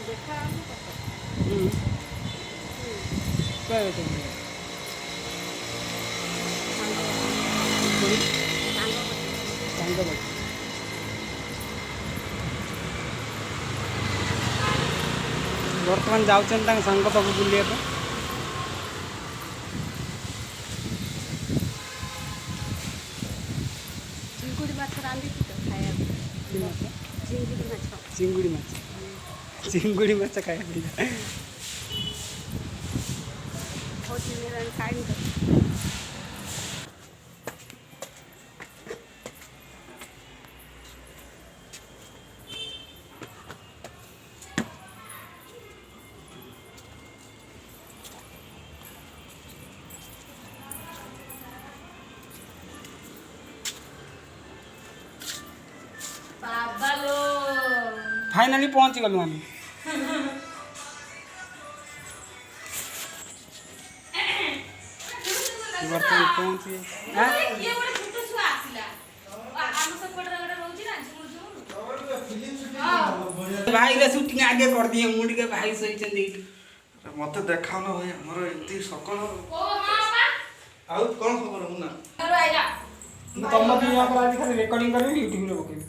देखा हम कत क्या होते हैं सांग बटे सांग बट बर्तमान जाऊँ सांग पाक बुलाया चिंगुड़ी माछ रांधि तो खाया चिंगुड़ी माछ चिंगुड़ी माछ चिंगुड़ी माछ खाया बहुत दिन खाई तो बाबा लो फाइनाली पहुँची गलु आम बर्तमान पहुँची ये ଗୋଟେ ଛୋଟ ଛୁଆ ଆସିଲା ଆମ ସେପଟରେ ଗୋଟେ ରହୁଛି ନା ଝୁମୁର भाई रे शूटिंग आगे कर दिए मुड़ी के भाई सही चंदी मत देखाओ ना भाई हमर एती सकल ओ हां बा आउ कोन खबर हो ना घर आइला तुम भी यहाँ पर आज खाली रिकॉर्डिंग करबी यूट्यूब रे पकेबी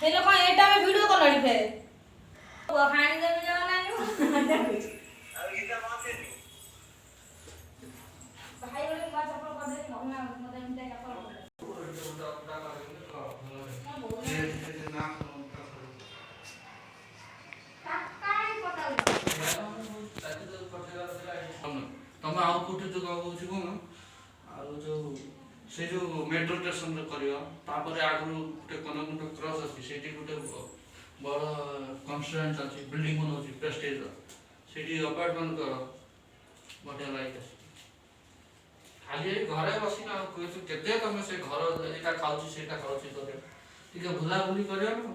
हेलो कौन एटा में वीडियो कर लड़ी फेर वो हानी दे में जाना नहीं भाई बोले बात चप्पल कर दे भगना मत एमते का कर तमे आउ कोठी जो कहू को आ जो से जो मेट्रो स्टेशन रे करियो तापर आगु गुटे कनकुट क्रॉस अछि सेठी गुटे बड़ कंस्ट्रक्शन अछि बिल्डिंग बनौछि प्रेस्टीज सेठी अपार्टमेंट कर बढ़िया लाइक अछि खाली घरे बसी ना केते तमे से घर एटा खाउछि सेटा खाउछि तो ठीक बुला बुली करियो ना